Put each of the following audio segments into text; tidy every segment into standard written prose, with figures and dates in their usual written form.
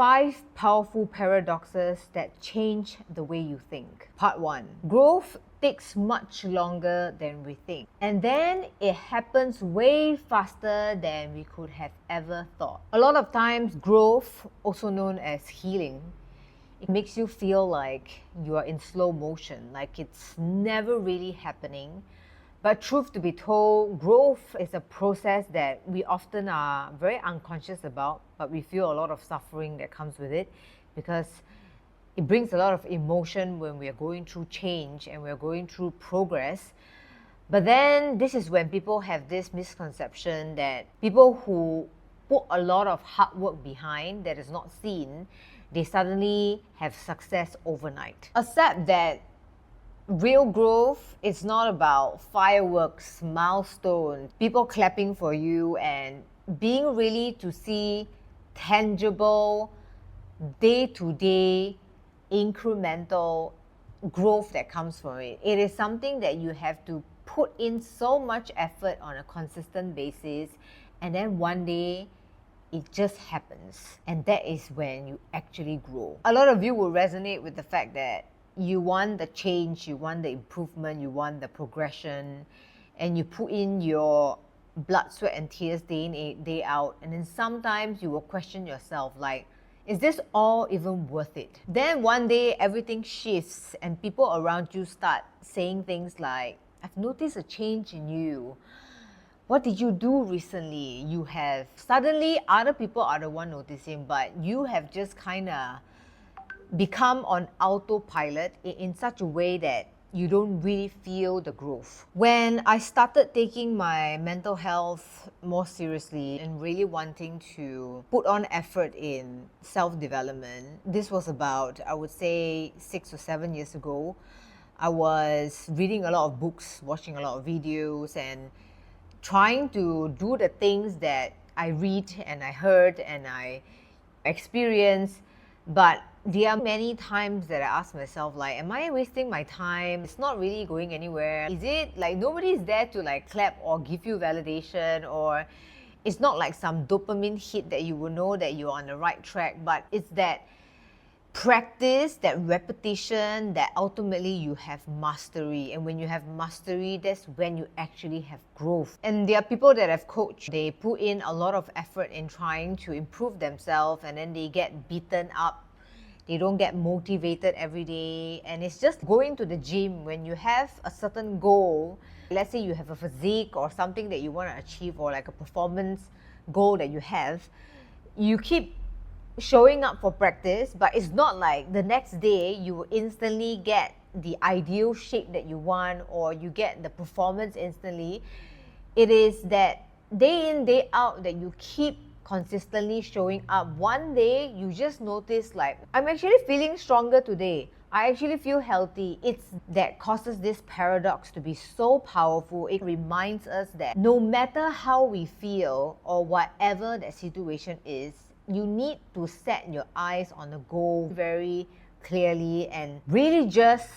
5 powerful paradoxes that change the way you think. Part 1. Growth takes much longer than we think. And then it happens way faster than we could have ever thought. A lot of times, growth, also known as healing, it makes you feel like you are in slow motion, like it's never really happening. But truth to be told, growth is a process that we often are very unconscious about, but we feel a lot of suffering that comes with it because it brings a lot of emotion when we are going through change and we're going through progress. But then this is when people have this misconception that people who put a lot of hard work behind that is not seen, they suddenly have success overnight. Accept that real growth is not about fireworks, milestones, people clapping for you, and being really to see tangible, day-to-day, incremental growth that comes from it. It is something that you have to put in so much effort on a consistent basis, and then one day it just happens, and that is when you actually grow. A lot of you will resonate with the fact that you want the change, you want the improvement, you want the progression, and you put in your blood, sweat, and tears day in, day out, and then sometimes you will question yourself like, is this all even worth it? Then one day everything shifts and people around you start saying things like, I've noticed a change in you. What did you do recently? You have suddenly, other people are the one noticing, but you have just kind of become on autopilot in such a way that you don't really feel the growth. When I started taking my mental health more seriously and really wanting to put on effort in self-development, this was about, I would say, 6 or 7 years ago. I was reading a lot of books, watching a lot of videos, and trying to do the things that I read and I heard and I experienced. But there are many times that I ask myself, like, am I wasting my time? It's not really going anywhere. Is it like nobody's there to like clap or give you validation, or it's not like some dopamine hit that you will know that you're on the right track, but it's that practice, that repetition, that ultimately you have mastery. And when you have mastery, that's when you actually have growth. And there are people that I've coached, they put in a lot of effort in trying to improve themselves, and then they get beaten up. They don't get motivated every day. And it's just going to the gym when you have a certain goal. Let's say you have a physique or something that you want to achieve, or like a performance goal that you have. You keep showing up for practice, but it's not like the next day you will instantly get the ideal shape that you want, or you get the performance instantly. It is that day in, day out that you keep consistently showing up. One day you just notice like, I'm actually feeling stronger today. I actually feel healthy. It's that causes this paradox to be so powerful. It reminds us that no matter how we feel or whatever that situation is, you need to set your eyes on the goal very clearly and really just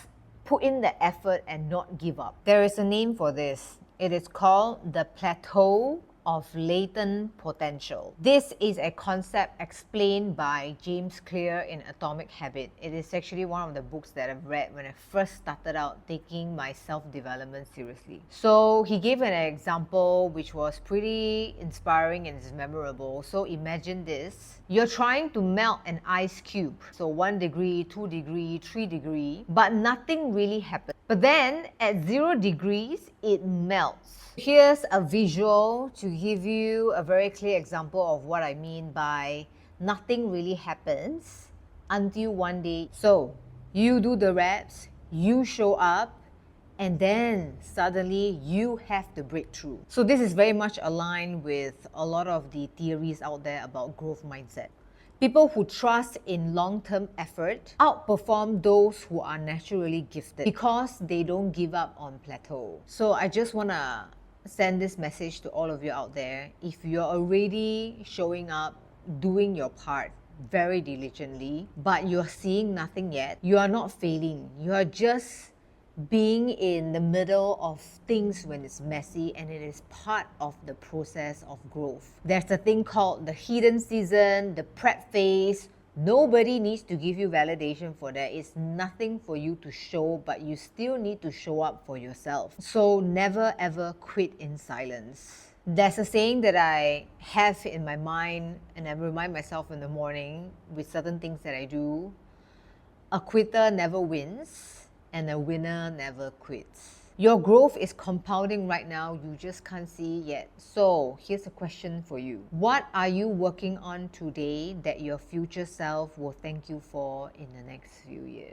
put in the effort and not give up. There is a name for this. It is called the Plateau of Latent Potential. This is a concept explained by James Clear in Atomic Habit. It is actually one of the books that I've read when I first started out taking my self-development seriously. So he gave an example which was pretty inspiring and is memorable. So imagine this. You're trying to melt an ice cube. So 1 degree, 2 degree, 3 degree, but nothing really happens. But then at 0 degrees, it melts. Here's a visual to give you a very clear example of what I mean by nothing really happens until one day. So you do the reps, you show up, and then suddenly you have the breakthrough. So this is very much aligned with a lot of the theories out there about growth mindset. People who trust in long-term effort outperform those who are naturally gifted because they don't give up on plateau. So I just want to send this message to all of you out there. If you're already showing up, doing your part very diligently, but you're seeing nothing yet, you are not failing. You are just being in the middle of things when it's messy, and it is part of the process of growth. There's a thing called the hidden season, the prep phase, Nobody needs to give you validation for that. It's nothing for you to show, but you still need to show up for yourself. So never ever quit in silence. There's a saying that I have in my mind, and I remind myself in the morning with certain things that I do. A quitter never wins, and a winner never quits. Your growth is compounding right now, you just can't see yet. So here's a question for you. What are you working on today that your future self will thank you for in the next few years?